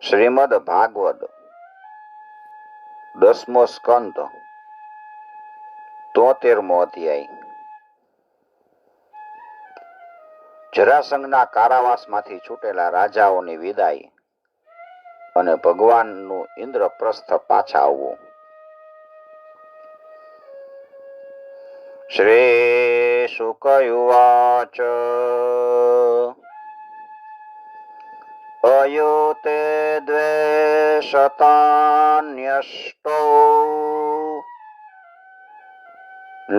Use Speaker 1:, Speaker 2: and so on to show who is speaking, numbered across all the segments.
Speaker 1: શ્રીમદ ભાગવત 10મો સ્કંદ 73મો અધ્યાય. જરાસંઘના કારાવાસમાંથી છૂટેલા રાજાઓની વિદાય અને ભગવાનનું ઇન્દ્રપ્રસ્થ પાછા આવવું. શ્રી શુક ઉવાચ અયુતે દ્વેષતાન્યષ્ટો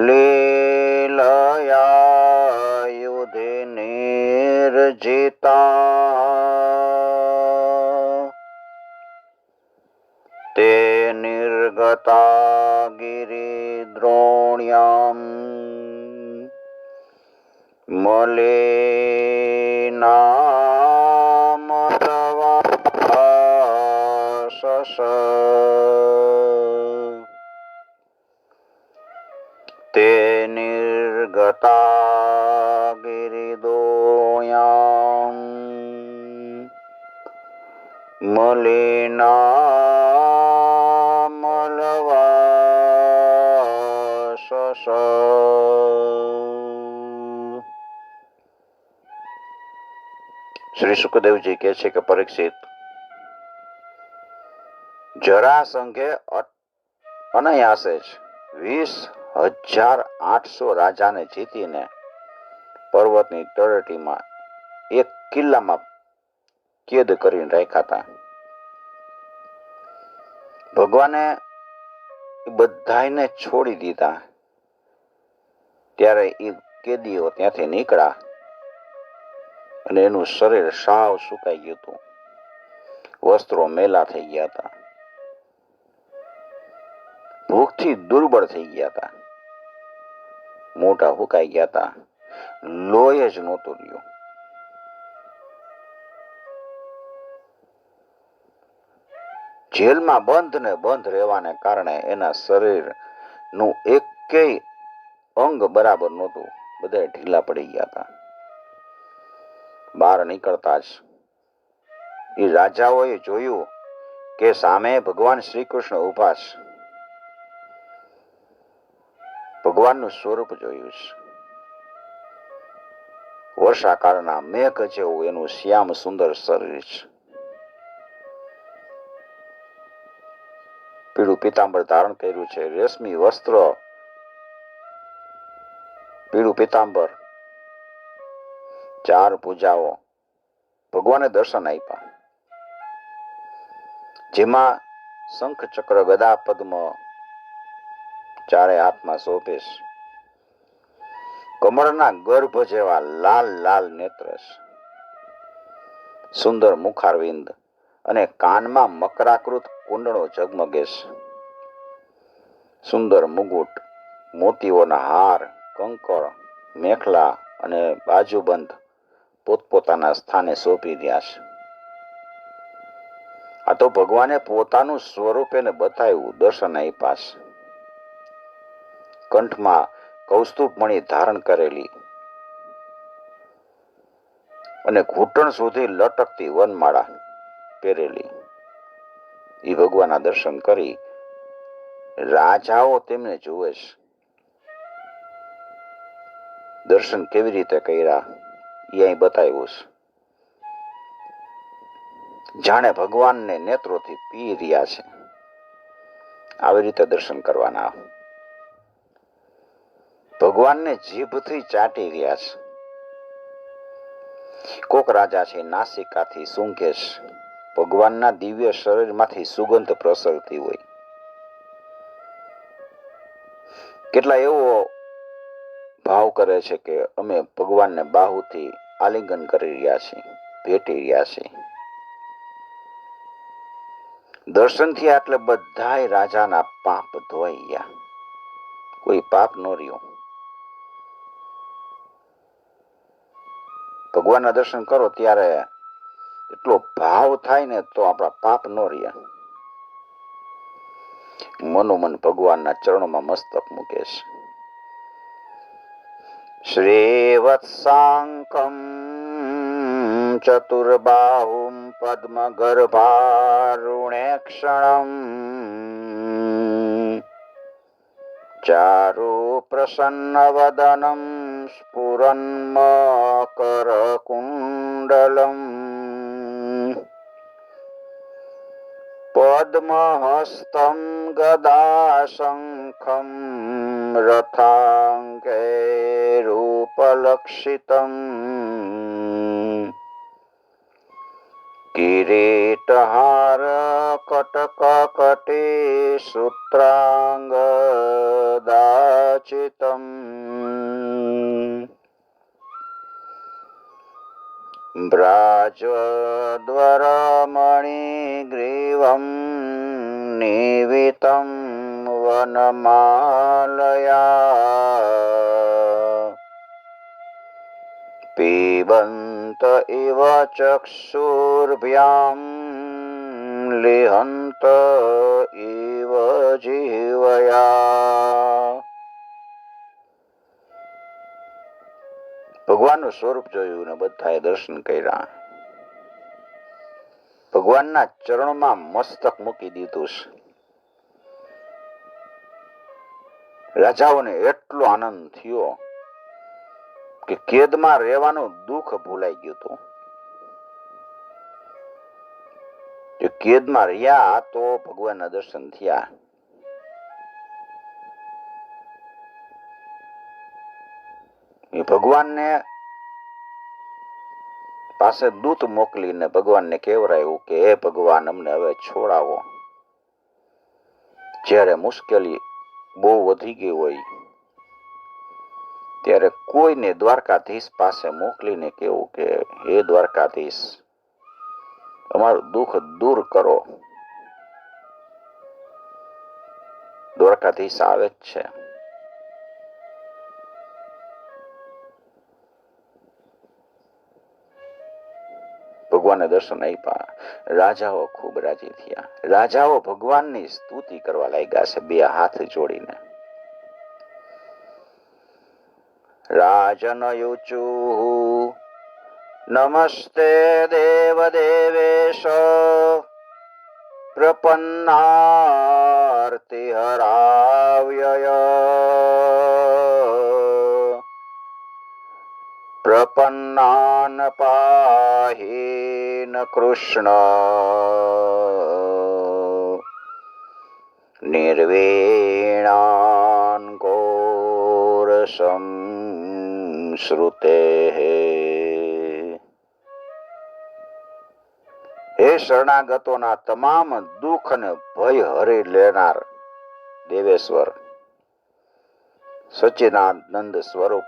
Speaker 1: લીલયા યુધિ નિર્જિતા તે નિર્ગતા ગિરિદ્રોણ્યમ મલિનામરવાસસ તે નિર્ગતા ગિરિદ્રોણ્યમ મલિનામલવાસસ. શ્રી સુખદેવજી કહે છે કે પરીક્ષિત, જરાસંઘે અનાયાસે જ 20,800 રાજાને જીતીને પર્વતની તળેટીમાં એક કિલ્લામાં કેદ કરીને રાખ્યા હતા. ભગવાને બધાને છોડી દીધા ત્યારે એ કેદીઓ ત્યાંથી નીકળ્યા અને એનું શરીર સાવ સુકાઈ ગયું હતું. વસ્ત્રો મેલા થઈ ગયા હતા, ભૂખથી દુર્બળ થઈ ગયા હતા, મોઢા હુકાઈ ગયા હતા, લોહી જ નહોતું રહ્યું. જેલમાં બંધ રહેવાને કારણે એના શરીરનું એકેય અંગ બરાબર નહોતું, બધા ઢીલા પડી ગયા હતા. બહાર નીકળતા જ એ રાજાઓએ જોયું કે સામે ભગવાન શ્રી કૃષ્ણ ઉભા છે. ભગવાનનું સ્વરૂપ જોયું છે. વર્ષાકાળના મેઘ જેવું એનું શ્યામ સુંદર શરીર છે. પીળું પીતાંબર ધારણ કર્યું છે, રેશમી વસ્ત્ર, પીળું પીતાંબર, 4 ભુજાઓ. ભગવાને દર્શન આપ્યા, જેમાં શંખ ચક્ર ગદા પદ્મ ચારે હાથમાં શોભે છે. કમળના ગર્ભ જેવા લાલ લાલ નેત્ર, સુંદર મુખારવિંદ અને કાનમાં મકરાકૃત કુંડળો ઝગમગે છે. સુંદર મુગુટ, મોતીઓના હાર, કંકણ, મેખલા અને બાજુબંધ પોતપોતાના સ્થાને શોભી રહ્યા છે. આ તો ભગવાને પોતાનું સ્વરૂપ એને બતાવ્યું, દર્શન આપ્યા છે. કંઠમાં કૌસ્તુભમણિ ધારણ કરેલી અને ઘૂંટણ સુધી લટકતી વનમાળા પહેરેલી એ ભગવાનના દર્શન કરી રાજાઓ તેમને જુએ છે. દર્શન કેવી રીતે કર્યા એ અહીં બતાવ્યું છે. જાણે ભગવાનને નેત્રોથી પી રહ્યા છે, આવી રીતે દર્શન કરવાના. ભગવાનને જીભથી ચાટી રહ્યા છે. કોક રાજા છે નાસિકાથી સૂંઘે છે. ભગવાનના દિવ્ય શરીરમાંથી સુગંધ પ્રસરતી હોય. કેટલા એવો ભાવ કરે છે કે અમે ભગવાનને બાહુથી આલિંગન કરી રહ્યા છીએ, ભેટી રહ્યા છીએ. દર્શનથી એટલે બધાય રાજાના પાપ ધોવાઈ ગયા, કોઈ પાપ ન રહ્યું. ભગવાનના દર્શન કરો ત્યારે એટલો ભાવ થાય ને તો આપણા પાપ ન રહ્યા. મનોમન ભગવાનના ચરણોમાં મસ્તક મૂકે છે. શ્રીવત્સાંકમ ચતુર્બાહુમ પદ્મગર્ભારુણે ક્ષણમ ચારુ પ્રસન્નવદનમ સ્ફુરન્મકરકુંડલમ પદ્મહસ્તં ગદાશંખં રથાંગૈરુપલક્ષિતં કિરીટહાર કટકકટે સૂત્રાંગદાચિતં બ્રાજદ્વરમણિગ્રીવં નિવિतं વનમાલયા પીબંત ઇવ ચક્ષુર્ભ્યામ લિહંત ઇવ જીવયા. ભગવાનનું સ્વરૂપ જોયું ને બધાએ દર્શન કર્યા. ભગવાનના ચરણોમાં મસ્તક મૂકી દીધું છે. રાજાઓને એટલો આનંદ થયો કે કેદમાં રહેવાનું દુઃખ ભૂલાઈ ગયું હતું. જો કેદમાં રહ્યા તો ભગવાનના દર્શન થયા. એ ભગવાનને પાસે દૂત મોકલીને ભગવાનને કહેવરાયું કે હે ભગવાન, અમને હવે છોડાવો. જ્યારે મુશ્કેલી બહુ વધી ગઈ હોય ત્યારે કોઈને દ્વારકાધીશ પાસે મોકલીને કેવું કે હે દ્વારકાધીશ, અમારું દુઃખ દૂર કરો. દ્વારકાધીશ આવે જ છે. ભગવાનને દર્શન આપ્યા. રાજાઓ ખૂબ રાજી થયા. રાજાઓ ભગવાનની સ્તુતિ કરવા લાગ્યા છે બે હાથ જોડીને. રાજન યુચુ નમસ્તે દેવદેવેશ પ્રપન્નાર્તિ હરાવ્યય પ્રપન્નાન પાહિન કૃષ્ણ નિર્વીણાન ઘોરસમ શ્રુતે. હે શરણાગતોના તમામ દુઃખ અને ભય હરી લેનાર દેવેશ્વર, સચ્ચિદાનંદ સ્વરૂપ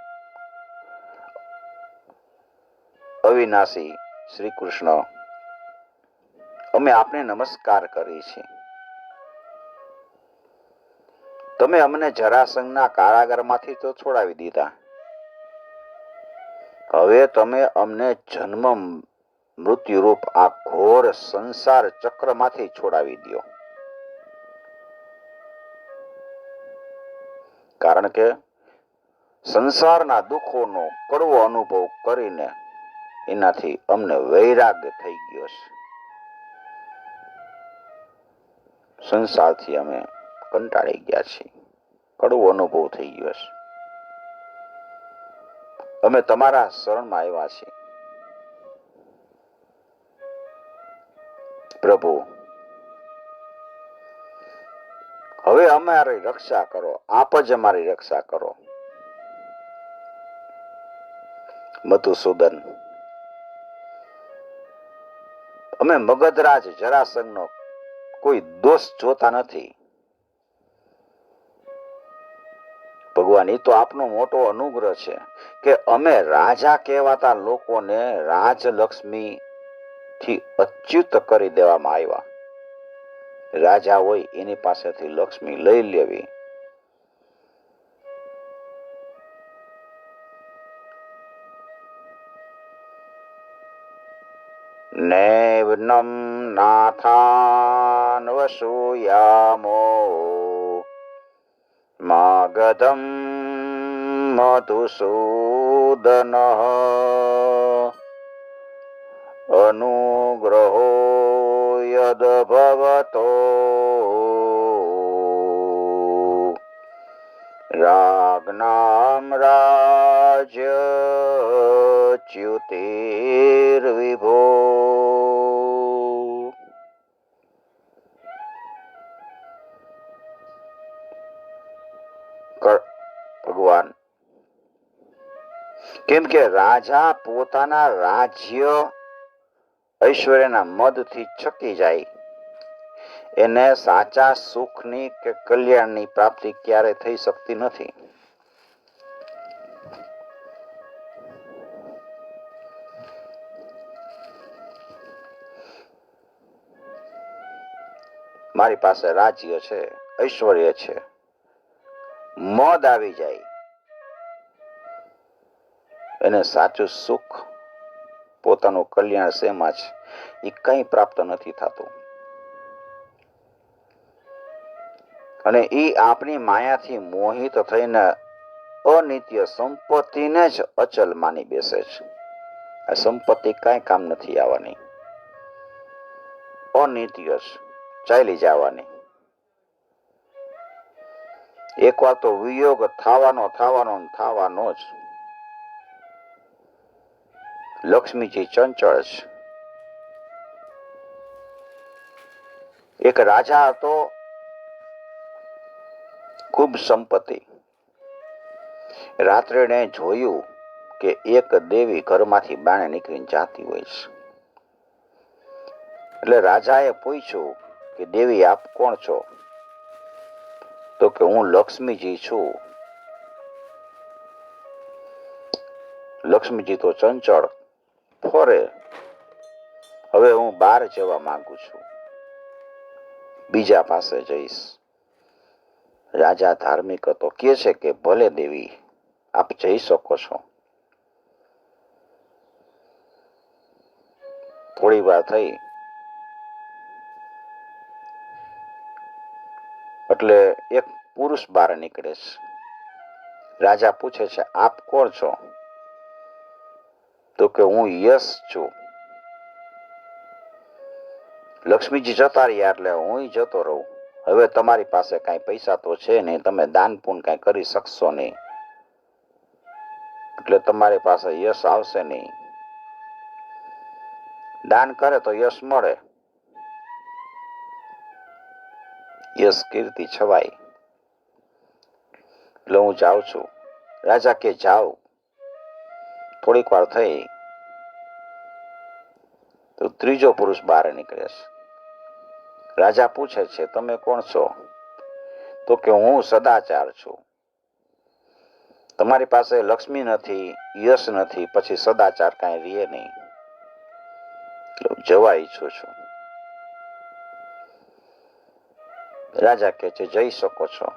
Speaker 1: અવિનાશી શ્રી કૃષ્ણ, અમે આપને નમસ્કાર કરી છે. તમે અમને જરાસંઘના કારાગારમાંથી તો છોડાવી દીધા. હવે તમે અમને જન્મ મૃત્યુરૂપ આ ઘોર સંસાર ચક્રમાંથી છોડાવી દો. કારણ કે સંસારના દુઃખોનો કડવો અનુભવ કરીને એનાથી અમને વૈરાગ્ય થઈ ગયો છે. સંસારથી અમે કંટાળી ગયા છીએ. કડવો અનુભવ થઈ ગયો છે. અમે તમારા શરણમાં આવ્યા છીએ. પ્રભુ, હવે અમારી રક્ષા કરો. આપ જ અમારી રક્ષા કરો. મધુસૂદન, અમે મગધરાજ જરાસંઘનો કોઈ દોષ જોતા નથી. ભગવાન, એ તો આપનો મોટો અનુગ્રહ છે કે અમે રાજા કહેવાતા લોકોને રાજલક્ષ્મી થી અચ્યુત કરી દેવામાં આવ્યા. રાજા હોય એની પાસેથી લક્ષ્મી લઈ લેવી. નૈવનમ નાથાન વસુયામો માગધમ મધુસૂદન અનુગ્રહો યદ ભવતો રાજ્ઞામ રાજ્ય ચ્યુતિર્વિભો. ભગવાન, કેમ કે રાજા પોતાના રાજ્ય ઐશ્વર્યના મદથી છકી જાય, એને સાચા સુખની કે કલ્યાણની પ્રાપ્તિ ક્યારે થઈ શકતી નથી. મારી પાસે રાજ્ય છે, ઐશ્વર્ય છે, મદ આવી જાય, એને સાચું સુખ, પોતાનું કલ્યાણ શેમાં છે એ કંઈ પ્રાપ્ત નથી થતું. અને એ આપણી માયાથી મોહિત થઈને અનિત્ય સંપત્તિને જ અચલ માની બેસે છે. આ સંપત્તિ કાંઈ કામ નથી આવવાની, અનિત્ય ચાલી જવાની. એકવાર તો વિયોગ થવાનો જ. લક્ષ્મીજી ચંચળ છે. એક રાજા હતો, ખૂબ સંપત્તિ. રાત્રે એને જોયું કે એક દેવી ઘરમાંથી બાણે નીકળીને જાતી હોય છે. એટલે રાજાએ પૂછ્યું કે દેવી આપ કોણ છો? તો કે હું લક્ષ્મીજી છું. લક્ષ્મીજી તો ચંચળ ફરે, હવે હું બહાર જવા માંગુ છું, બીજા પાસે જઈશ. રાજા ધાર્મિક હતો, કહે છે કે ભલે દેવી, આપ જઈ શકો છો. થોડી વાર થઈ એટલે એક પુરુષ બહાર નીકળે છે. રાજા પૂછે છે આપ કોણ છો? તો કે હું યશ છું. લક્ષ્મીજી જતા રહ્યા એટલે હું જતો રહું. હવે તમારી પાસે કાંઈ પૈસા તો છે નહીં, તમે દાન પુણ્ય કાંઈ કરી શકશો નહીં, એટલે તમારી પાસે યશ આવશે નહીં. દાન કરે તો યશ મળે, યશ કીર્તિ છવાય. એટલે હું જાઉં છું. રાજા કે જાઓ. થોડીક વાર થઈ તો ત્રીજો પુરુષ બહાર નીકળે છે. રાજા પૂછે છે તમે કોણ છો? તો કે હું સદાચાર છું. તમારી પાસે લક્ષ્મી નથી, યશ નથી, પછી સદાચાર કાંઈ રહે નહીં, જવા ઈચ્છું છું. રાજા કહે છે જઈ શકો છો.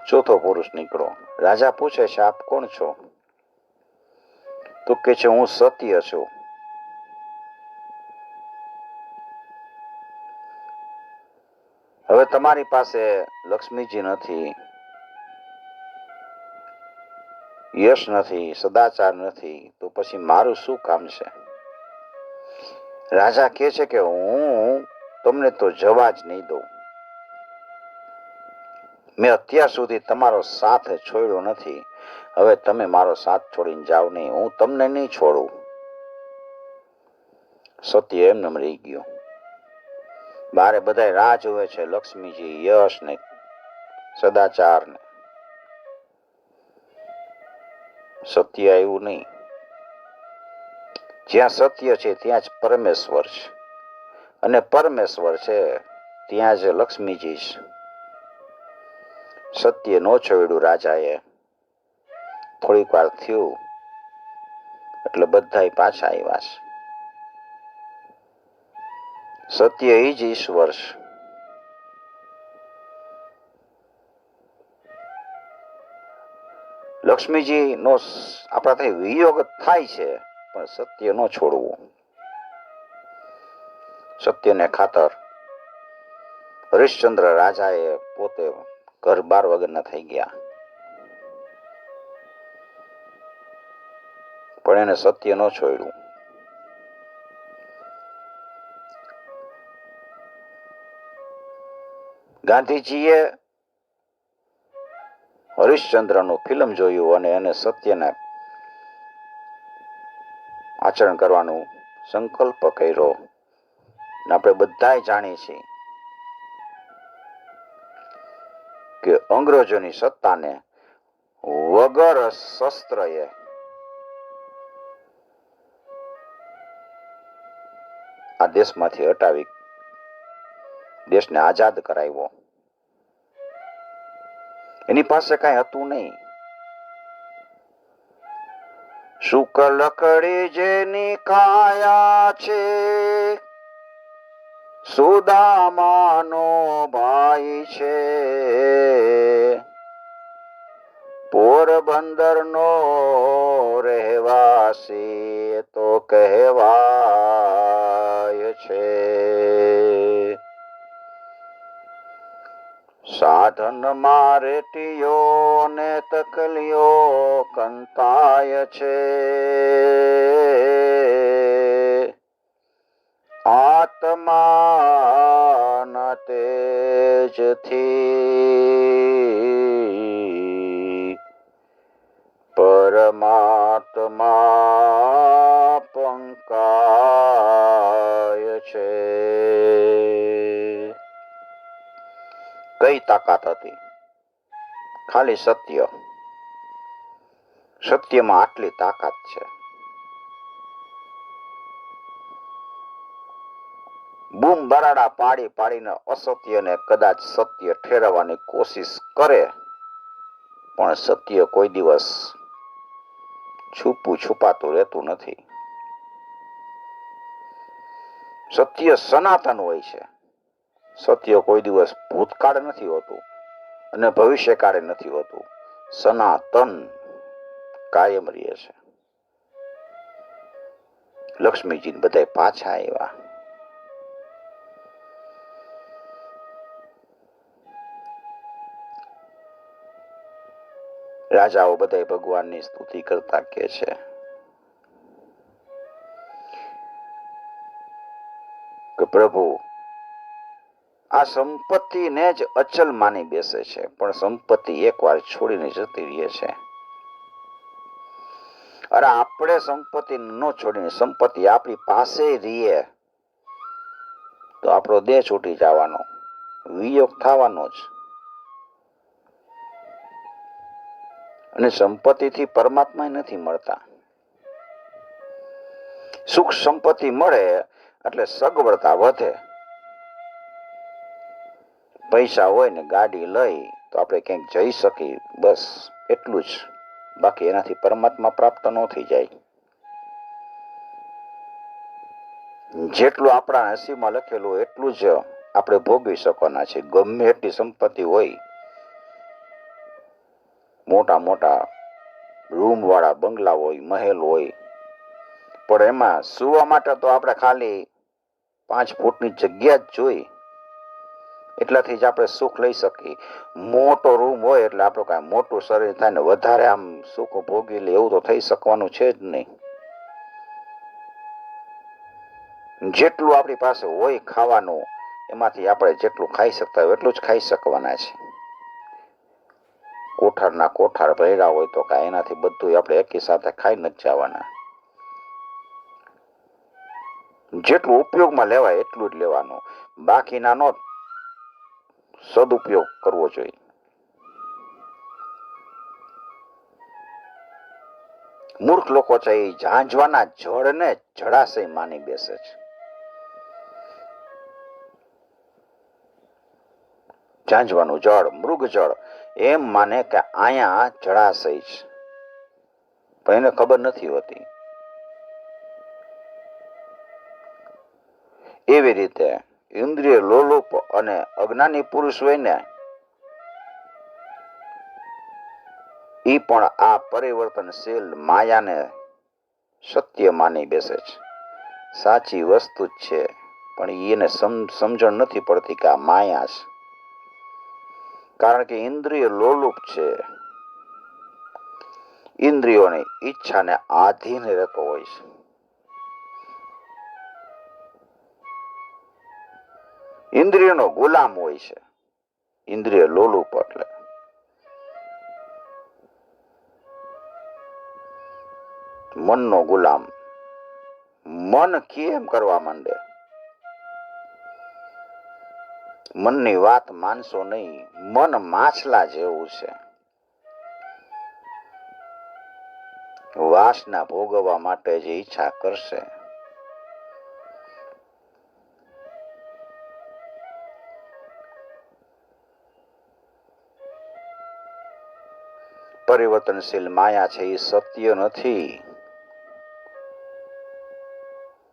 Speaker 1: ચોથો પુરુષ નીકળો. રાજા પૂછે છે આપ કોણ છો? તો કે છે હું સત્ય છું. હવે તમારી પાસે લક્ષ્મીજી નથી, યશ નથી, સદાચાર નથી, તો પછી મારું શું કામ છે? રાજા કહે છે કે હું તમને તો જવા જ નહીં દઉં. મેં અત્યાર સુધી તમારો સાથ છોડ્યો નથી, હવે તમે મારો સાથ છોડીને જાઓ નહીં, હું તમને નહીં છોડું. સત્ય એમને રહી ગયો. બારે બધા રાહ જોવે છે, લક્ષ્મીજી, યશ ને સદાચાર ને. સત્ય આવ્યું નહીં. જ્યાં સત્ય છે ત્યાં જ પરમેશ્વર છે, અને પરમેશ્વર છે ત્યાં જ લક્ષ્મીજી છે. સત્ય નો છોડ્યું રાજાએ. થોડીક વાર થયું એટલે બધા પાછા આવ્યા છે. સત્ય એ જ ઈશ્વર છે. લક્ષ્મીજી નો આપણાથી વિયોગ થાય છે, પણ સત્ય નો છોડવું. સત્યને ખાતર હરિશ્ચંદ્ર રાજાએ પોતે ઘર બાર વગરના થઈ ગયા. પણ એને સત્ય ન છોડ્યું. ગાંધીજીએ હરિશ્ચંદ્રનું ફિલ્મ જોયું અને એને સત્યને આચરણ કરવાનો સંકલ્પ કર્યો. આપણે બધાય જાણીએ છીએ કે અંગ્રેજોની સત્તાને વગર શસ્ત્રએ આ દેશમાંથી હટાવી દેશને આઝાદ કરાવ્યો. એની પાસે કઈ હતું નહીં. શુકલકડી જેની કાયા છે, સુદામાનો ભાઈ છે, પોરબંદરનો રહેવાસી તો કહેવાય છે. સાધન રેટીયો ને તકલીઓ કંતાય છે, આત્માના તેજથી પરમાત્મા પંકાય છે. કઈ તાકાત હતી? ખાલી સત્ય. સત્યમાં આટલી તાકાત છે. બૂમ બરાડા પાડી પાડીને અસત્યને કદાચ સત્ય ઠેરવવાની કોશિશ કરે, પણ સત્ય કોઈ દિવસ છુપાતું રહેતું નથી. સત્ય સનાતન હોય છે. સત્ય કોઈ દિવસ ભૂતકાળ નથી હોતું અને ભવિષ્યકાળે નથી હોતું. સનાતન કાયમ રહે છે. લક્ષ્મીજી બધા પાછા આવ્યા. રાજાઓ બધા ભગવાનની સ્તુતિ કરતા કે છે કે પ્રભુ આ સંપત્તિને જ અચલ માની બેસે છે, પણ સંપત્તિ એકવાર છોડીને જતી રહે છે. અરે આપણે સંપત્તિ ન છોડીને સંપત્તિ આપણી પાસે રહીએ તો આપણો દેહ છૂટી જવાનો, વિયોગ થવાનો જ. અને સંપત્તિથી પરમાત્મા નથી મળતા. સુખ સંપત્તિ મળે એટલે સગવડતા વધે. પૈસા હોય ને ગાડી લઈ તો આપણે ક્યાંક જઈ શકીએ, બસ એટલું જ. બાકી એનાથી પરમાત્મા પ્રાપ્ત ન થઈ જાય. જેટલું આપણા નસીબમાં લખેલું એટલું જ આપણે ભોગવી શકવાના છે. ગમે એટલી સંપત્તિ હોય, મોટા મોટા રૂમ વાળા બંગલા હોય, મહેલ હોય, પણ એમાં સુવા માટે તો આપણે ખાલી 5 ફૂટની જગ્યા જ જોઈ, એટલાથી જ આપણે સુખ લઈ શકીએ. મોટો રૂમ હોય એટલે આપણું કાંઈ મોટું શરીર થાય ને વધારે આમ સુખ ભોગવી લે એવું તો થઈ શકવાનું છે જ નહીં. જેટલું આપણી પાસે હોય ખાવાનું, એમાંથી આપણે જેટલું ખાઈ શકતા હોય એટલું જ ખાઈ શકવાના છે. કોઠારના કોઠાર ભર્યા હોય તો કાંઈ એનાથી બધું આપણે એકી સાથે ખાઈ નથી જવાના. જેટલું ઉપયોગમાં લેવાય એટલું જ લેવાનું, બાકીનાનો સદુપયોગ કરવો જોઈએ. મૂર્ખ લોકો છે એ ઝાંઝવાના જળને જળાશય માની બેસે છે. ઝાંઝવાનું જળ, મૃગ જળ એમ માને કે અહીંયા જળાશય છે, પણ એને ખબર નથી હોતી. એવી રીતે ઇન્દ્રિય લોલુપ અને અજ્ઞાની પુરુષ હોય ને, એ પણ આ પરિવર્તનશીલ માયાને સત્ય માની બેસે છે. સાચી વસ્તુ જ છે, પણ એને સમજણ નથી પડતી કે આ માયા છે. કારણ કે ઇન્દ્રિય લોલુપ છે. ઇન્દ્રિયોની ઈચ્છાને આધીન રહેતો હોય છે. ઇન્દ્રિયનો ગુલામ હોય છે. ઇન્દ્રિય લોલુપ એટલે મનનો ગુલામ. મન કેમ કરવા માંડે, મનની વાત માનશો નહીં. મન માછલા જેવું છે. વાસના ભોગવવા માટે જે ઈચ્છા કરશે, પરિવર્તનશીલ માયા છે એ સત્ય નથી.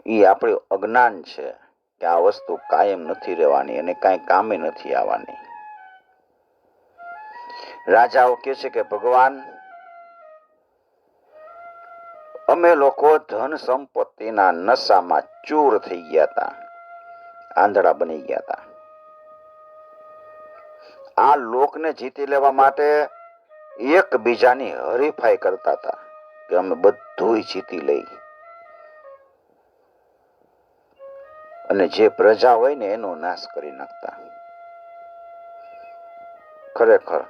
Speaker 1: એ આપણું અજ્ઞાન છે કે આ વસ્તુ કાયમ નથી રહેવાની અને કાંઈ કામે નથી આવવાની. રાજાઓ કહે છે કે ભગવાન, અમે લોકો ધન સંપત્તિના નશામાં ચૂર થઈ ગયા હતા, આંધળા બની ગયા હતા. આ લોકને જીતી લેવા માટે એકબીજાની હરીફાઈ કરતા હતા કે અમે બધું જીતી લઈ, અને જે પ્રજા હોય ને એનો નાશ કરી નાખતા. ખરેખર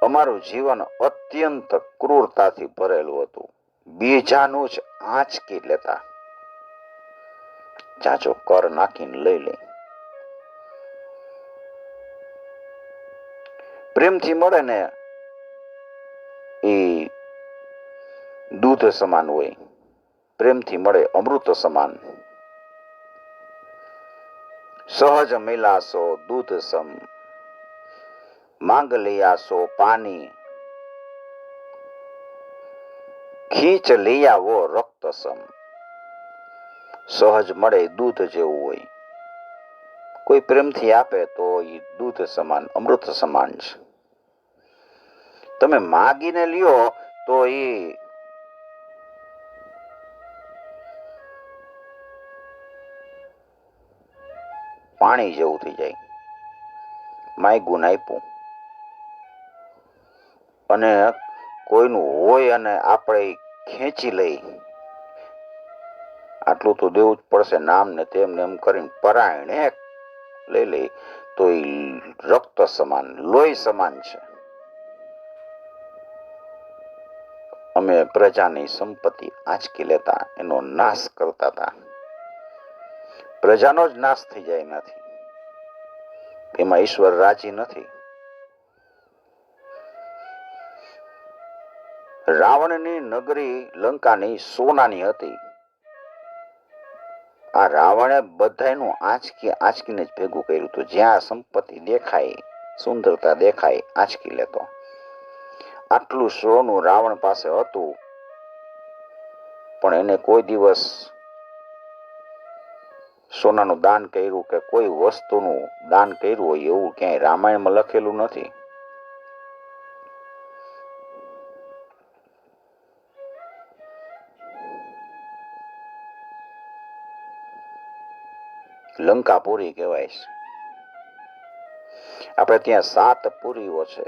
Speaker 1: અમારું જીવન અત્યંત ક્રૂરતાથી ભરેલું હતું. બીજાનું જ આંચકી લેતા, ચાચો કર નાખીને લઈ લે. પ્રેમથી મળે ને એ દૂધ સમાન હોય. પ્રેમથી મળે અમૃત સમાન. સહજ મિલાસો દૂધ સમ, માંગ લિયાસો પાણી, ખીચ લિયાવો રક્ત સમ. સહજ મળે દૂધ જેવું હોય. કોઈ પ્રેમથી આપે તો એ દૂધ સમાન, અમૃત સમાન છે. તમે માગીને લ્યો તો એ પાણી જેવું થઈ જાય. માગ્યું આપ્યું. અને કોઈનું હોય અને આપણે ખેંચી લઈ, આટલું તો દેવું જ પડશે નામ ને તેમને એમ કરીને પરાયણે લઈ લઈ તો એ રક્ત સમાન, લોહી સમાન છે. અમે પ્રજાની સંપત્તિ આંચકી લેતા, એનો નાશ કરતા હતા. પ્રજાનો જ નાશ થઈ જાય નથી, એમાં ઈશ્વર રાજી નથી. રાવણની નગરી લંકાની સોનાની હતી. આ રાવણે બધાનું આંચકીને જ ભેગું કર્યું હતું. જ્યાં સંપત્તિ દેખાય, સુંદરતા દેખાય, આંચકી લેતો. આટલું સોનું રાવણ પાસે હતું, પણ એને કોઈ દિવસ સોનાનું દાન કર્યું કે કોઈ વસ્તુનું દાન કર્યું હોય એવું ક્યાંય રામાયણમાં લખેલું નથી. લંકાપુરી કહેવાય છે. આપણે ત્યાં 7 પુરીઓ છે.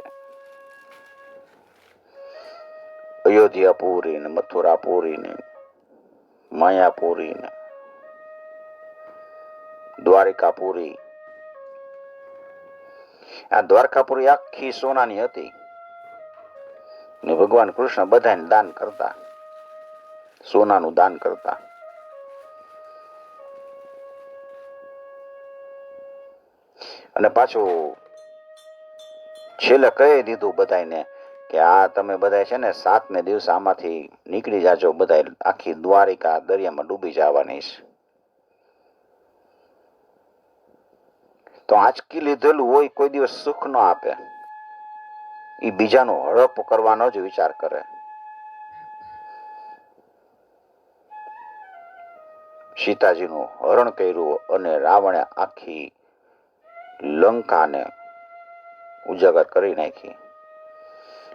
Speaker 1: અયોધ્યાપુરી ને, મથુરાપુરી ને, માયાપુરી ને, દ્વારિકાપુરી. આ દ્વારકાપુરી આખી સોનાની હતી ને ભગવાન કૃષ્ણ બધાને દાન કરતા, સોનાનું દાન કરતા. અને પાછું છેલ્લે કહી દીધું બધાને કે આ તમે બધા છે ને 7ને દિવસે આમાંથી નીકળી જાજો, બધા આખી દ્વારિકા દરિયામાં ડૂબી જવાની છે. તો આંચકી લીધેલું હોય કોઈ દિવસ સુખ ન આપે. એ બીજાનો હડપ કરવાનો જ વિચાર કરે. સીતાજીનું હરણ કર્યું અને રાવણે આખી લંકાને ઉજાગર કરી નાખી.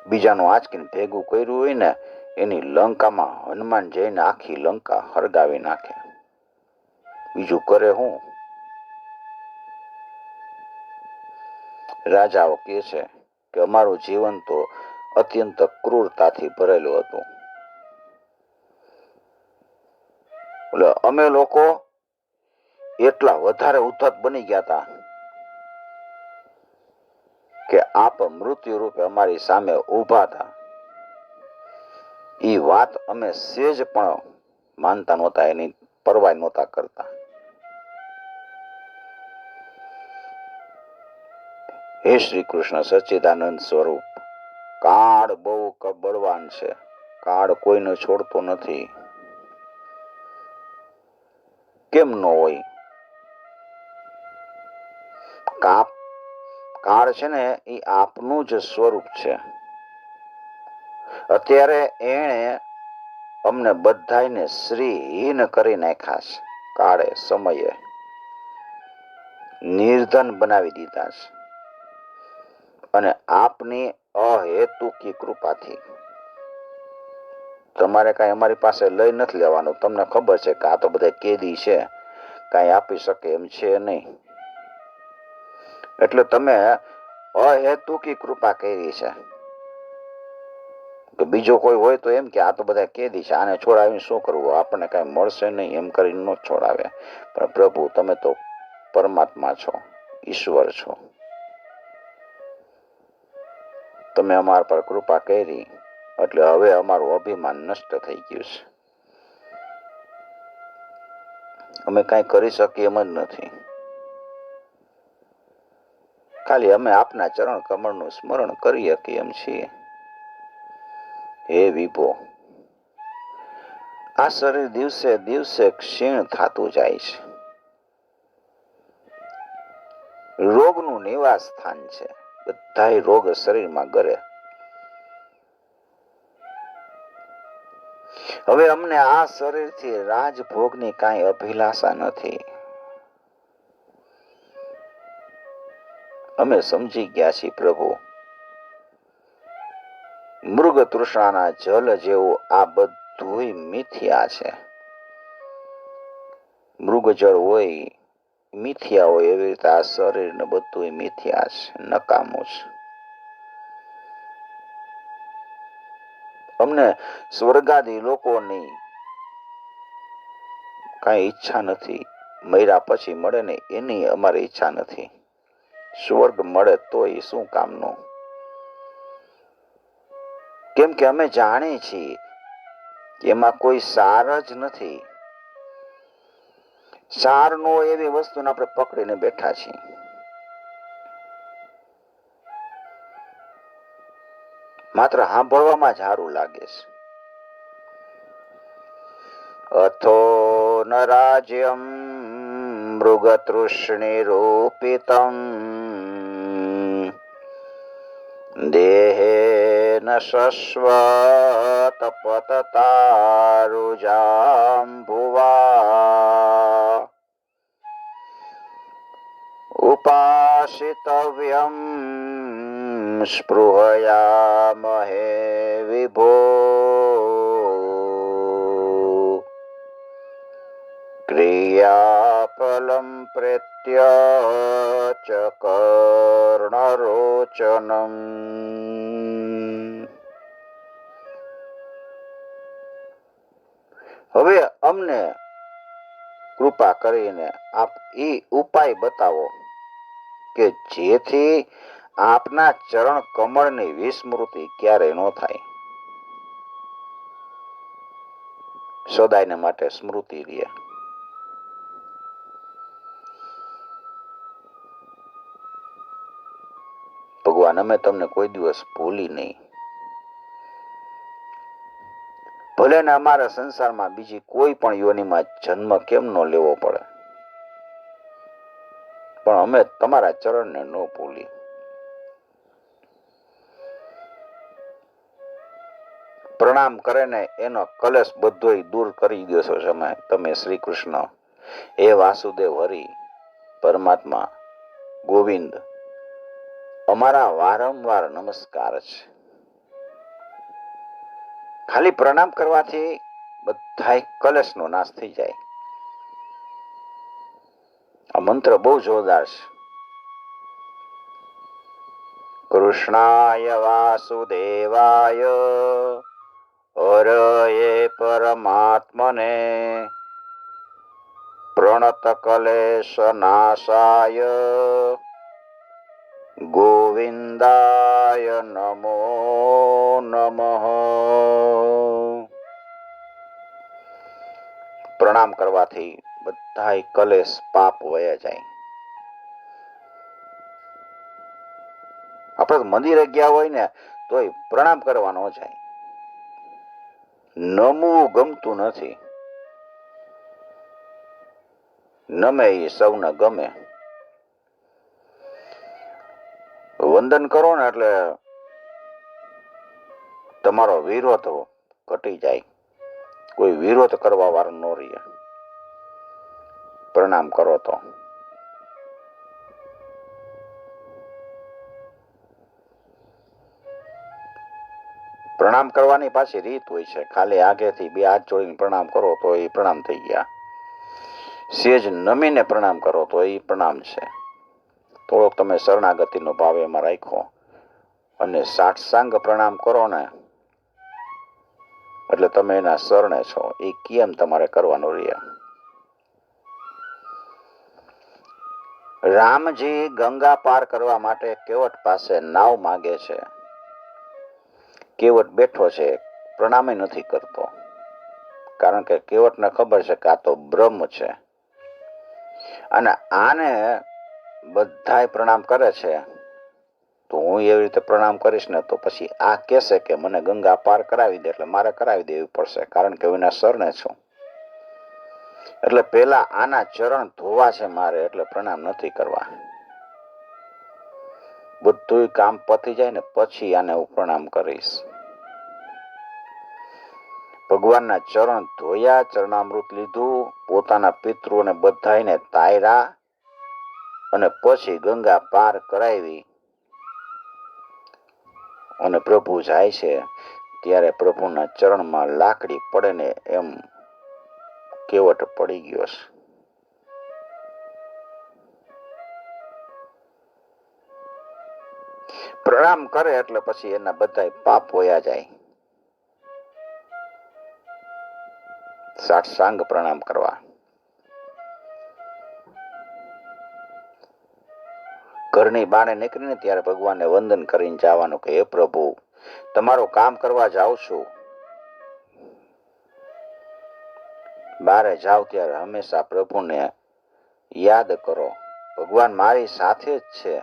Speaker 1: બીજાનું આંચકીને ભેગું કર્યું હોય ને એની લંકામાં હનુમાન જઈને આખી લંકા હરગાવી નાખે. બીજું કરે હું? રાજાઓ કહે છે કે અમારું જીવન તો અત્યંત ક્રૂરતાથી ભરેલું હતું. એટલે અમે લોકો એટલા વધારે ઉદ્ધત બની ગયા હતા કે આપ મૃત્યુ રૂપે અમારી સામે ઊભા હતા. એ વાત અમે સેજ પણ માનતા નહોતા, એની પરવાહ નહોતા કરતા. હે શ્રી કૃષ્ણ સચ્ચિદાનંદ સ્વરૂપ, કાળ બહુ બળવાન છે. કાળ કોઈને છોડતો નથી. કેમ ન હોય? કાળ છે ને એ આપનું જ સ્વરૂપ છે. અત્યારે એણે અમને બધાને શ્રીહીન કરી નાખ્યા છે. કાળે સમયે નિર્ધન બનાવી દીધા છે. અને આપની અહેતુકી કૃપાથી તમારે કઈ અમારી પાસે લઈ નથી લેવાનું. તમને ખબર છે કે આ તો બધા કેદી છે, કઈ આપી શકે એમ છે નહીં. એટલે તમે અહેતુકી કૃપા કરી છે. કે બીજો કોઈ હોય તો એમ કે આ તો બધા કેદી છે, આને છોડાવીને શું કરવું, આપણને કઈ મળશે નહીં, એમ કરીને ન છોડાવે. પણ પ્રભુ, તમે તો પરમાત્મા છો, ઈશ્વર છો. તમે અમારા પર કૃપા કરી એટલે હવે અમારું અભિમાન નષ્ટ થઈ ગયું છે. અમે કઈ કરી શકીએ એમ જ નથી. ખાલી અમે આપના ચરણ કમળનું સ્મરણ કરી શકીએ એમ છીએ. હે વિભો, આ શરીર દિવસે દિવસે ક્ષીણ થતું જાય છે. રોગનું નિવાસ સ્થાન છે. બધા રોગ શરીરમાં ગરે. હવે અમને આ શરીરથી રાજભોગની કાંઈ અભિલાષા નથી. અમે સમજી ગયા છીએ પ્રભુ, મૃગ તૃષ્ણાના જલ જેવું આ બધું મિથ્યા છે. મૃગજળ હોય, મિથ્યા હોય, એવી રીતે આ શરીર ને બધું મિથ્યા છે, નકામું છે. અમને સ્વર્ગાદી લોકોની કઈ ઈચ્છા નથી. મર્યા પછી મળે ને એની અમારી ઈચ્છા નથી. સ્વર્ગ મળે તો એ શું કામનું? કેમ કે અમે જાણીએ છીએ કે એમાં કોઈ સાર જ નથી. સાર નો એવી વસ્તુને આપણે પકડીને બેઠા છીએ. માત્ર સાંભળવામાં જ સારું લાગે છે. અથો ન રાજ્યમ મૃગતૃષ્ણિરૂપિતમ દેહેન શશ્વત પતતારુજામ્ભુવા ઉપાસિતવ્યમ સ્પૃહયામહે વિભો ક્રિયાફલમ પ્રેત્ય ચ કર્ણરોચનમ. હવે અમને કૃપા કરીને આપ એ ઉપાય બતાવો કે જેથી આપના ચરણ કમળની વિસ્મૃતિ ક્યારેય ન થાય. સદાયને માટે સ્મૃતિ રહે. ભગવાન, અમે તમને કોઈ દિવસ ભૂલી નહીં. ભલે ને અમારા સંસારમાં બીજી કોઈ પણ યોનિમાં જન્મ કેમ ન લેવો પડે, પણ અમે તમારા ચરણને ન ભૂલી. પ્રણામ કરે ને એનો કલેશ બધો દૂર કરી દેશો તમે શ્રી કૃષ્ણ. હે વાસુદેવ હરિ, પરમાત્મા, ગોવિંદ, અમારા વારંવાર નમસ્કાર છે. ખાલી પ્રણામ કરવાથી બધા કલેશનો નાશ થઈ જાય. આ મંત્ર બહુ જોરદાર છે. કૃષ્ણાય વાસુદેવાય હરયે પરમાત્મને પ્રણત કલેશ નાશાય ગોવિંદાય નમો નમઃ. પ્રણામ કરવાથી બધાય કલેશ પાપ વયા જાય. આપણે મંદિરે ગયા હોય ને તોય પ્રણામ કરવાનો જાય. નમવું ગમતું નથી. નમે એ સૌને ગમે. વંદન કરો ને એટલે તમારો વિરોધ ઘટી જાય. કોઈ વિરોધ કરવા વાળો ન રહે. પ્રણામ કરો તો પ્રણામ કરવાની પાછી રીત હોય છે. ખાલી આગેથી બે હાથ જોડીને પ્રણામ કરો તો એ પ્રણામ થઈ ગયા. સેજ નમીને પ્રણામ કરો તો એ પ્રણામ છે. થોડોક તમે શરણાગતિનો ભાવ એમાં રાખો અને સાષ્ટાંગ પ્રણામ કરો ને એટલે તમે એના શરણે છો. એ કેમ તમારે કરવાનું રહે. રામજી ગંગા પાર કરવા માટે કેવટ પાસે નાવ માગે છે. કેવટ બેઠો છે, પ્રણામે નથી કરતો. કારણ કે કેવટને ખબર છે કે આ તો બ્રહ્મ છે અને આને બધાય પ્રણામ કરે છે તો હું એવી રીતે પ્રણામ કરીશ ને તો પછી આ કહેશે કે મને ગંગા પાર કરાવી દે, એટલે મારે કરાવી દેવી પડશે. કારણ કે હું એના શરણે છું. એટલે પેલા આના ચરણ ધોવા છે મારે, એટલે પ્રણામ નથી કરવા. બધું કામ પતી જાય ને પછી આને હું પ્રણામ કરીશ. ભગવાનના ચરણ ધોયા, ચરણામૃત લીધું, પોતાના પિતૃઓને બધાને તાયરા અને પછી ગંગા પાર કરાવી અને પ્રભુ જાય છે ત્યારે પ્રભુના ચરણમાં લાકડી પડે ને એમ કેવટ પડી ગયો છે. પ્રણામ કરે એટલે પછી એના બધા પાપ વયા જાય. સાષ્ટાંગ પ્રણામ કરવા. ઘરની બાને નીકળીને ત્યારે ભગવાનને વંદન કરીને જવાનું કે હે પ્રભુ, તમારું કામ કરવા જાઉં છું. બારે જાવ ત્યારે હંમેશા પ્રભુને યાદ કરો. ભગવાન મારી સાથે જ છે.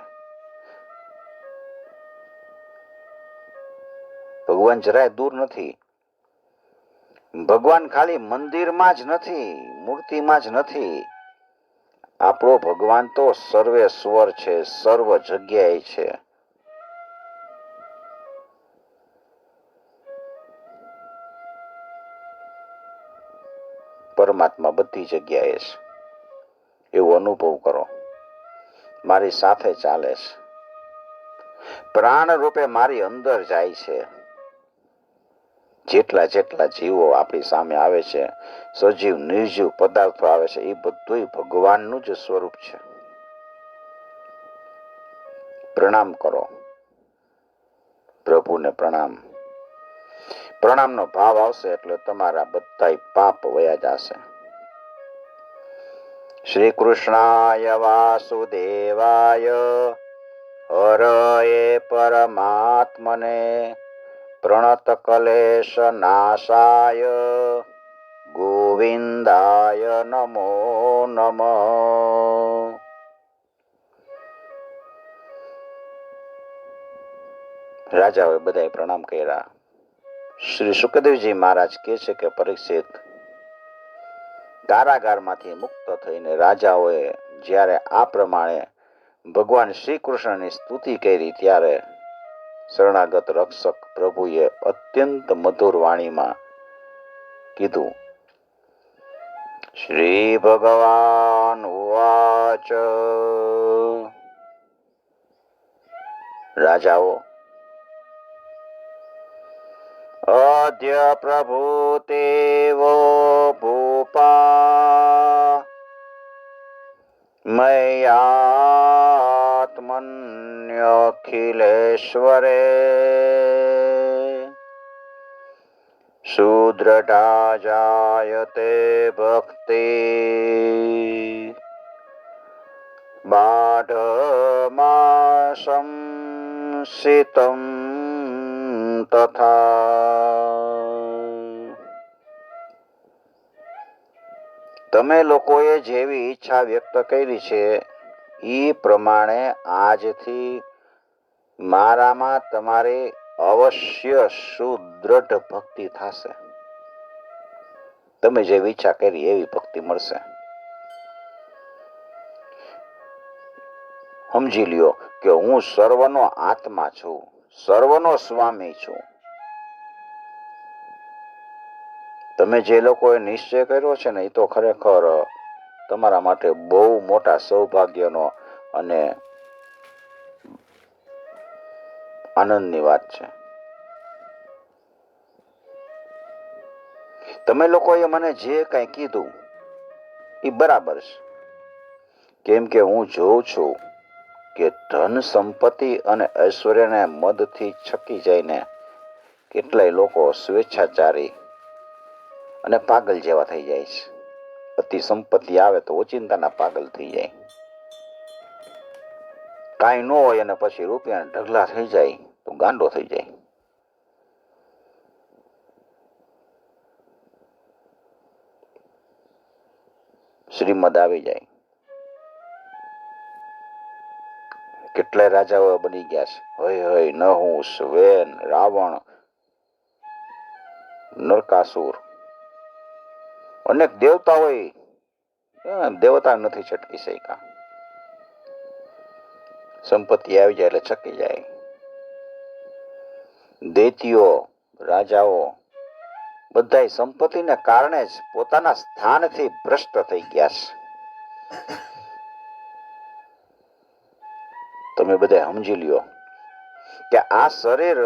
Speaker 1: ભગવાન જરાય દૂર નથી. ભગવાન ખાલી મંદિરમાં જ નથી, મૂર્તિમાં જ નથી. આપણો ભગવાન તો સર્વેશ્વર છે, સર્વ જગ્યાએ છે. પરમાત્મા બધી જગ્યાએ છે એવો અનુભવ કરો. મારી સાથે ચાલે છે, પ્રાણ રૂપે મારી અંદર જાય છે. જેટલા જેટલા જીવો આપણી સામે આવે છે, સજીવ નિર્જીવ પદાર્થો આવે છે, એ બધું ભગવાનનું જ સ્વરૂપ છે. પ્રણામ કરો પ્રભુને. પ્રણામ પ્રણામનો ભાવ આવશે એટલે તમારા બધા પાપ વયા જશે. શ્રી કૃષ્ણાય વાસુદેવાય હરયે પરમાત્મને પ્રણત કલેશ નાશાય ગોવિંદાય નમો નમઃ. રાજાઓએ બધાએ પ્રણામ કર્યા. શ્રી સુખદેવજી મહારાજ કહે છે કે પરીક્ષિત, કારાગારમાંથી મુક્ત થઈને રાજાઓએ જ્યારે આ પ્રમાણે ભગવાન શ્રી કૃષ્ણની સ્તુતિ કરી ત્યારે શરણાગત રક્ષક પ્રભુએ અત્યંત મધુર વાણીમાં કીધું. શ્રી ભગવાન ઉવાચ. રાજાઓ, અદ્ય પ્રભુતેવો ભૂપા મયાત્મના લાવણ્યખિલેશ્વરે સુદ્રઢા જાયતે ભક્તિ બાઢમાસં શીતં તથા. તમે લોકોએ જેવી ઈચ્છા વ્યક્ત કરી છે એ પ્રમાણે આજથી મારામાં તમારી અવશ્ય સુદૃઢ ભક્તિ થશે. તમે જેવી ઈચ્છા કરી એવી ભક્તિ મળશે. સમજી લ્યો કે હું સર્વનો આત્મા છું, સર્વનો સ્વામી છું. તમે જે લોકોએ નિશ્ચય કર્યો છે ને એ તો ખરેખર તમારા માટે બહુ મોટા સૌભાગ્યનો અને આનંદની વાત છે. તમે લોકોએ મને જે કંઈ કીધું એ બરાબર છે. કેમ કે હું જોઉં છું કે ધન સંપત્તિ અને ઐશ્વર્યને મદથી છકી જઈને કેટલાય લોકો સ્વેચ્છાચારી અને પાગલ જેવા થઈ જાય છે. અતિ સંપત્તિ આવે તો ઓચિંતાના પાગલ થઈ જાય. કાંઈ ન હોય અને પછી રૂપિયા ઢગલા થઈ જાય તો ગાંડો થઈ જાય. શ્રીમદ આવી જાય. કેટલાય રાજાઓ બની ગયા છે. હય હય નહુસ, વેન, રાવણ, નરકાસુર, અનેક દેવતાઓય દેવતા નથી છટકી શક્યા. સંપત્તિ આવી જાય એટલે છકી જાય. દૈત્યો, રાજાઓ બધાય સંપત્તિને કારણે જ પોતાના સ્થાનથી ભ્રષ્ટ થઈ ગયા છે. તમે બધા સમજી લ્યો કે આ શરીર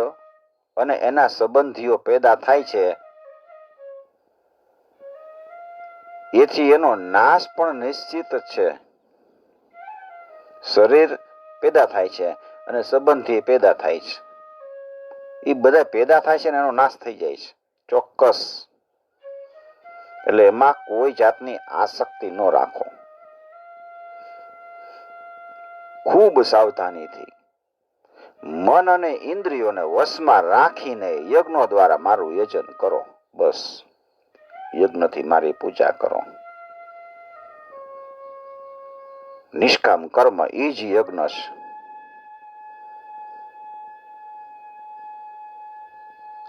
Speaker 1: અને એના સંબંધીઓ પેદા થાય છે એથી એનો નાશ પણ નિશ્ચિત છે. શરીર પેદા થાય છે અને સંબંધી પેદા થાય છે. એ બધા પેદા થાય છે ને એનો નાશ થઈ જાય છે ચોક્કસ. એટલે એમાં કોઈ જાતની આસક્તિ ન રાખો. ખૂબ સાવધાનીથી મન અને ઇન્દ્રિયોને વશમાં રાખીને યજ્ઞો દ્વારા મારું યજન કરો. બસ યજ્ઞથી મારી પૂજા કરો. નિષ્કામ કર્મ એ જ યજ્ઞ છે.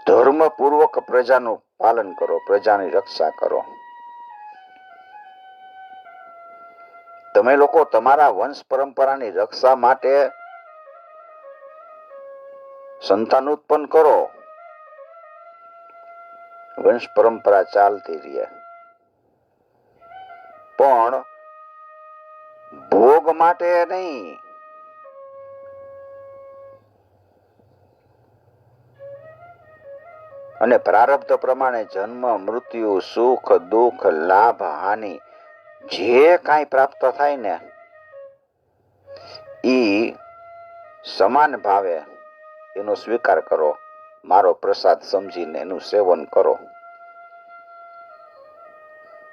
Speaker 1: ધર્મપૂર્વક પ્રજાનું પાલન કરો, પ્રજાની રક્ષા કરો. તમે લોકો તમારા વંશ પરંપરાની રક્ષા માટે સંતાન ઉત્પન્ન કરો. વંશ પરંપરા ચાલતી રહે. પણ ભોગ માટે નહીં. અને પ્રારબ્ધ પ્રમાણે જન્મ, મૃત્યુ, સુખ, દુઃખ, લાભ, હાનિ જે કાંઈ પ્રાપ્ત થાય ને એ સમાન ભાવે એનો સ્વીકાર કરો. મારો પ્રસાદ સમજીને એનું સેવન કરો.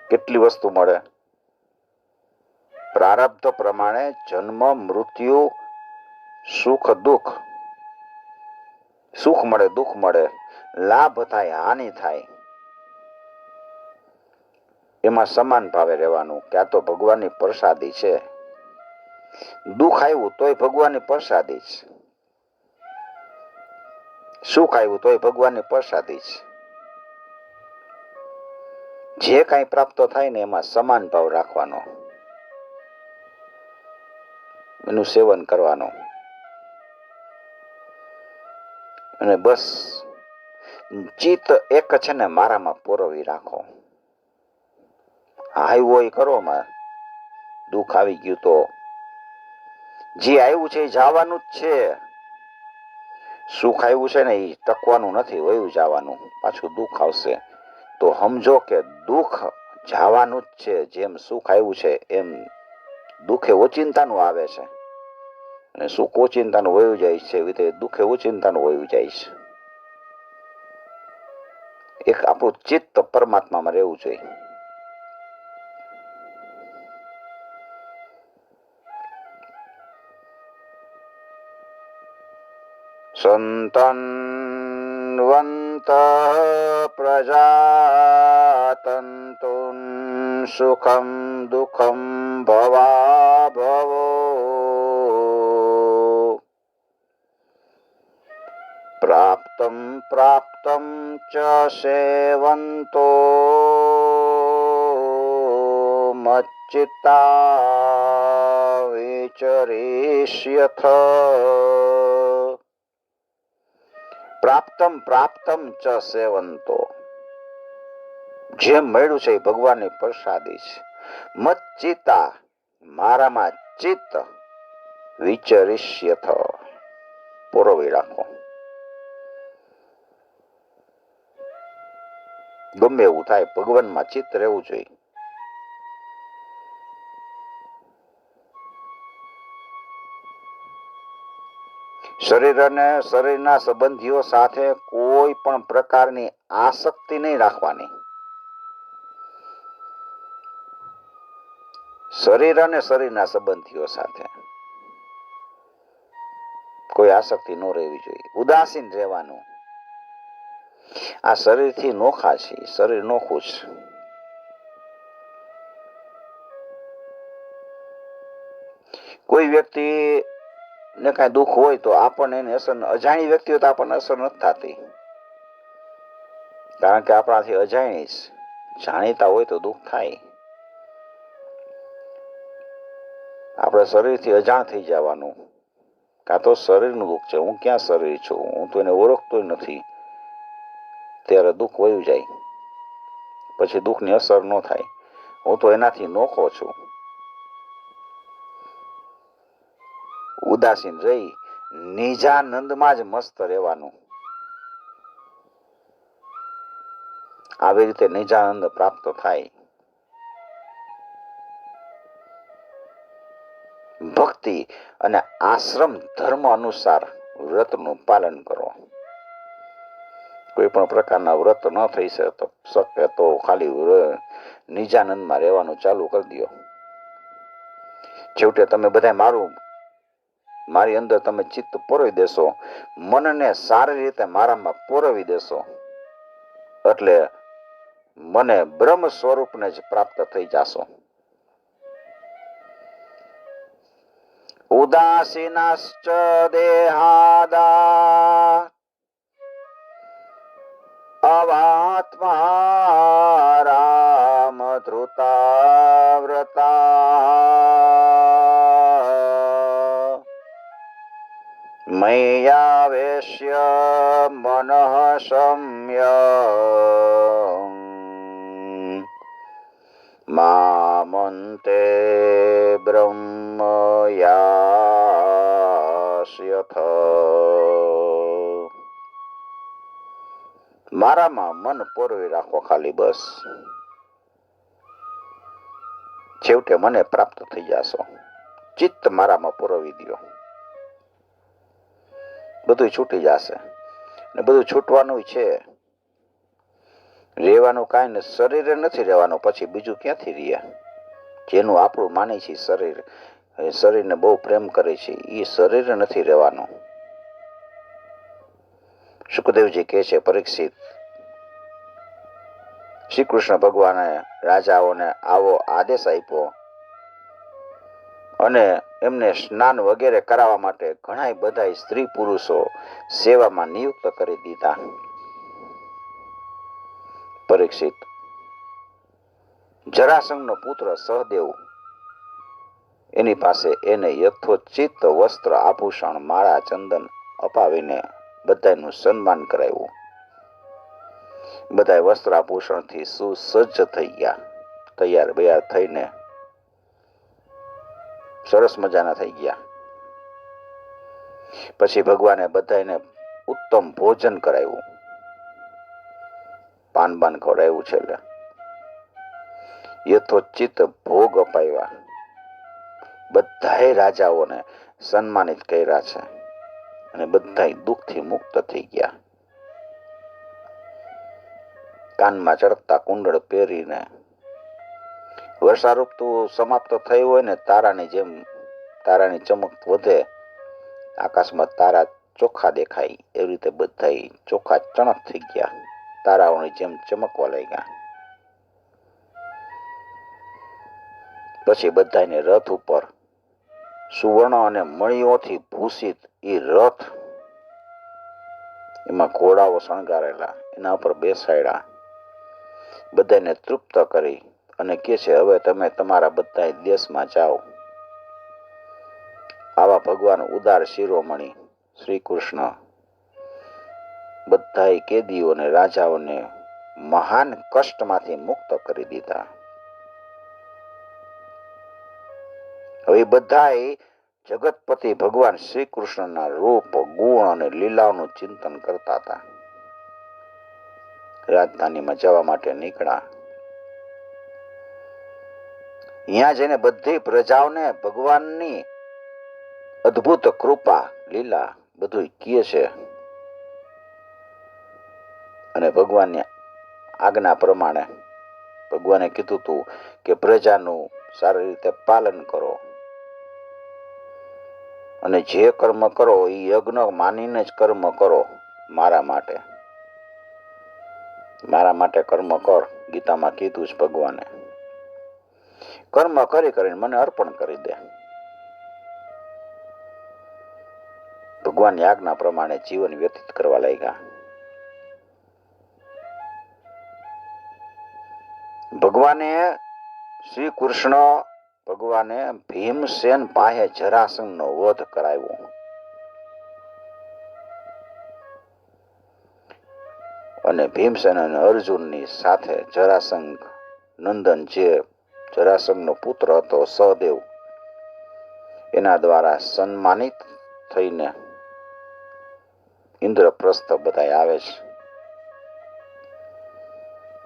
Speaker 1: કેટલી વસ્તુ મળે? પ્રારબ્ધ પ્રમાણે જન્મ, મૃત્યુ, સુખ, દુઃખ. સુખ મળે, દુઃખ મળે, લાભ થાય, હાનિ થાય. એમાં સમાન ભાવે રહેવાનું કે આ તો ભગવાનની પ્રસાદી છે. દુઃખ આવ્યું તોય ભગવાનની પ્રસાદી છે. સુખ આવ્યું તોય ભગવાનની પ્રસાદી છે. જે કાંઈ પ્રાપ્ત થાય ને એમાં સમાન ભાવ રાખવાનો, એનું સેવન કરવાનું. અને બસ ચિત્ત એક છે ને મારામાં પોરવી રાખો. આવ્યું એ કરો માં. દુઃખ આવી ગયું તો જે આવ્યું છે એ જવાનું જ છે. સુખ આવ્યું છે ને એ ટકવાનું નથી, વયું જવાનું. પાછું દુઃખ આવશે તો સમજો કે દુઃખ જવાનું જ છે. જેમ સુખ આવ્યું છે એમ દુઃખે ઓચિંતાનું આવે છે. અને સુખ ઓચિંતાનું વયું જાય છે, એવી રીતે દુઃખ ઓચિંતાનું વયું જાય છે. એક આપણું ચિત્ત પરમાત્મામાં રહેવું જોઈએ. સંતન વંત પ્રજાતંતુન સુખમ દુઃખમ ભવા ભવો પ્રાપ્તમ પ્રાપ્તમ ચ સેવંતો મચ્ચિત્તા વિચરિષ્યથ. પ્રાપ્તમ પ્રાપ્તમ ચ સેવંતો, જેમ મળ્યું છે એ ભગવાનની પ્રસાદી છે. મચ્ચિતા, મારામાં ચિત્ત, વિચરિષ્યથ, પોરવી રાખો. ગમે એવું થાય, ભગવાનમાં ચિત્ત રહેવું જોઈએ. શરીર અને શરીરના સંબંધીઓ સાથે કોઈ પણ પ્રકારની આસક્તિ નહીં રાખવાની. શરીર અને શરીરના સંબંધીઓ સાથે કોઈ આસક્તિ ન રહેવી જોઈએ. ઉદાસીન રહેવાનું. આ શરીરથી નોખા છે, શરીર નોખું છે. કોઈ વ્યક્તિ ને કઈ દુઃખ હોય તો આપણને એની અસર, અજાણી વ્યક્તિ હોય તો આપણને અસર નથી થતી, કારણ કે આપણાથી અજાણી છે. જાણીતા હોય તો દુઃખ થાય. આપણે શરીરથી અજાણ થઈ જવાનું. કાં તો શરીરનું દુઃખ છે, હું ક્યાં શરીર છું, હું તો એને ઓળખતો નથી, ત્યારે દુઃખ વયું જાય. પછી દુઃખની અસર ન થાય. હું તો એનાથી નોખો છું. ઉદાસીન રહી નિજાનંદમાં જ મસ્ત રહેવાનું. આવી રીતે નિજાનંદ પ્રાપ્ત થાય. ભક્તિ અને આશ્રમ ધર્મ અનુસાર વ્રતનું પાલન કરો. કોઈ પણ પ્રકારના વ્રત ન થઈ શકે તો ખાલી નિજાનંદમાં રહેવાનું ચાલુ કરી દો. છેવટે તમે બધા મારી અંદર તમે ચિત્ત પોરવી દેશો, મનને સારી રીતે મારામાં પોરવી દેશો, એટલે મને બ્રહ્મ સ્વરૂપને જ પ્રાપ્ત થઈ જાશો. ઉદાસીનશ્ચ દેહાદા અવાત્મા રામ ધૃતા વ્રતા મય્યાવેશ્ય મનઃ સંયમ મામન્તે બ્રહ્મ યાસ્યથ. મારામાં મન પોરવી રાખો ખાલી, બસ. છેવટે મને પ્રાપ્ત થઈ જશો. ચિત્ત મારામાં પોરવી દો, બધું છૂટી જશે. ને બધું છૂટવાનું છે. રહેવાનું કાંઈ ને, શરીરે નથી રહેવાનું, પછી બીજું ક્યાંથી રહે? જેનું આપણું માને છે શરીર, શરીરને બહુ પ્રેમ કરે છે, એ શરીર નથી રહેવાનું. સુખદેવજી કહે છે, પરીક્ષિત, શ્રી કૃષ્ણ ભગવાને રાજાઓને આવો આદેશ આપ્યો અને એમને સ્નાન વગેરે કરાવવા માટે ઘણા બધા સ્ત્રી પુરુષો સેવામાં નિયુક્ત કરી દીધા. પરીક્ષિત, જરાસંઘનો પુત્ર સહદેવ, એની પાસે એને યથોચિત વસ્ત્ર આભૂષણ માળા ચંદન અપાવીને બધાનું સન્માન કરાવ્યું. બધા વસ્ત્ર આભૂષણથી સુસજ્જ થઈ ગયા, તૈયાર બૈયાર થઈને સરસ મજાના થઈ ગયા. પછી ભગવાને બધાને ઉત્તમ ભોજન કરાવ્યું, પાન બાન ખવડાવ્યું છે. એટલે યથોચિત ભોગ અપાવ્યા. બધાએ રાજાઓને સન્માનિત કર્યા છે અને બધાય દુઃખથી મુક્ત થઈ ગયા. કાનમાં ચડકતા કુંડળ પહેરીને વર્ષા ઋતુ સમાપ્ત થઈ હોય ને તારાની જેમ તારાની ચમક વધે, આકાશમાં તારા ચોખ્ખા દેખાય એવી રીતે બધા ચોખ્ખા ચણક થઈ ગયા, તારાઓની જેમ ચમકવા લાગ્યા. પછી બધાને રથ ઉપર સુવર્ણ અને મણીઓથી ભૂષિત એ રથ, એમાં ઘોડાઓ શણગારેલા, એના ઉપર બેસાડ્યા, બધાને તૃપ્ત કરી અને કહે છે હવે તમે તમારા બધા દેશમાં જાઓ. આવા ભગવાન ઉદાર શિરોમણી શ્રી કૃષ્ણ બધા કેદીઓને રાજાઓને મહાન કષ્ટમાંથી મુક્ત કરી દીધા. હવે બધા જગતપતિ ભગવાન શ્રી કૃષ્ણના રૂપ, ગુણ અને લીલાઓનું ચિંતન કરતા હતા. રાજધાનીમાં જવા માટે નીકળ્યા. અહીંયા જઈને બધી પ્રજાઓને ભગવાનની અદ્ભુત કૃપા લીલા બધું કહે છે અને ભગવાનની આજ્ઞા પ્રમાણે ભગવાને કીધું હતું કે પ્રજાનું સારી રીતે પાલન કરો અને જે કર્મ કરો એ યજ્ઞ માનીને જ કર્મ કરો. મારા માટે કર્મ કર, ગીતામાં કીધું છે ભગવાને. કર્મ કરી કરીને મને અર્પણ કરી દે. ભગવાનની આજ્ઞા પ્રમાણે જીવન વ્યતીત કરવા લાગ્યા. શ્રી કૃષ્ણ ભગવાને ભીમસેન પાસે જરાસંઘનો વધ કરાવ્યો અને ભીમસેન અને અર્જુનની સાથે જરાસંઘ નંદન જે જરાસંઘનો પુત્ર હતો સહદેવ, એના દ્વારા સન્માનિત થઈને ઇન્દ્રપ્રસ્થ બધા આવે છે.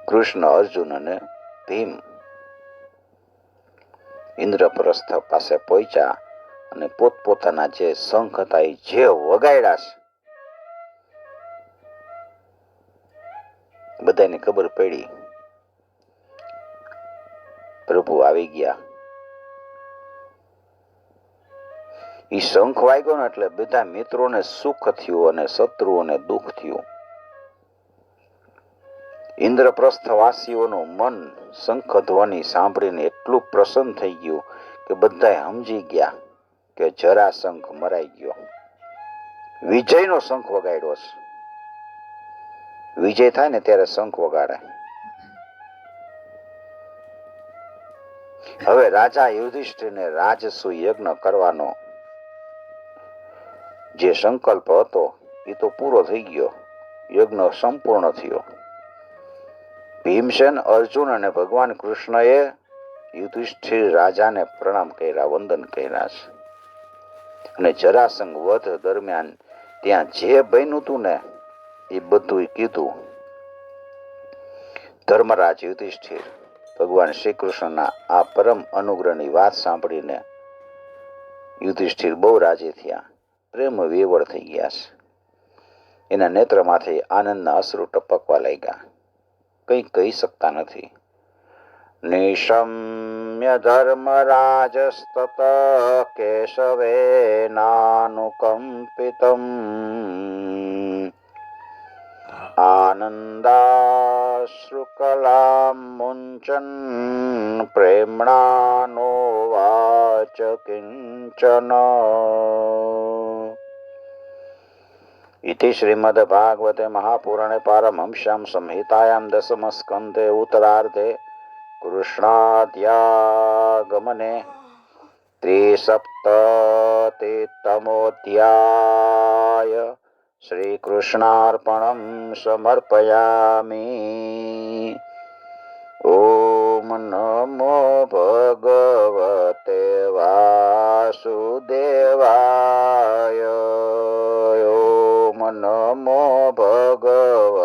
Speaker 1: કૃષ્ણ, અર્જુન અને ભીમ ઇન્દ્રપ્રસ્થ પાસે પહોંચ્યા અને પોતપોતાના જે શંખ હતા એ જે વગાડ્યા છે, બધાને ખબર પડી પ્રભુ આવી ગયા. એ શંખ વાગ્યો ને એટલે બધા મિત્રોને સુખ થયું અને શત્રુઓને દુઃખ થયું. ઇન્દ્રપ્રસ્થ વાસીઓનું મન શંખ ધ્વનિ સાંભળીને એટલું પ્રસન્ન થઈ ગયું કે બધા સમજી ગયા કે જરાસંઘ મરાઈ ગયો. વિજયનો શંખ વગાડ્યો છે. વિજય થાય ને ત્યારે શંખ વગાડે. હવે રાજા યુધિષ્ઠિરને રાજસુ યજ્ઞ કરવાનો જે સંકલ્પ હતો એ તો પૂરો થઈ ગયો, યજ્ઞ સંપૂર્ણ થયો. ભીમસેન, અર્જુન અને ભગવાન કૃષ્ણએ યુધિષ્ઠિર રાજાને પ્રણામ કર્યા, વંદન કર્યા છે. અને જરાસંઘ વધ દરમિયાન ત્યાં જે બન્યું હતું ને એ બધું કીધું. ધર્મરાજ યુધિષ્ઠિર ભગવાન શ્રી કૃષ્ણના આ પરમ અનુગ્રહની વાત સાંભળીને યુધિષ્ઠિર બહુ રાજી થયા, પ્રેમ વિવળ થઈ ગયા છે. એના નેત્રમાંથી આનંદના અશ્રુ ટપકવા લાગ્યા, કંઈ કહી શકતા નથી. નિશમ્ય ધર્મરાજસ્તત કેશવેનાનુકંપિતમ આનંદાશ્રુકલાં મુંચન પ્રેમ્ણાનોવાચ કિંચન. इति श्रीमद्भागवते महापुराणे पारमहंस्यां संहितायां दशमस्कन्धे उत्तरार्धे कृष्णाद्यागमने 73तमोऽध्याय श्रीकृष्णार्पणं समर्पयामि. ओम नमो भगवते वासुदेवाय. ओम नमो भगवते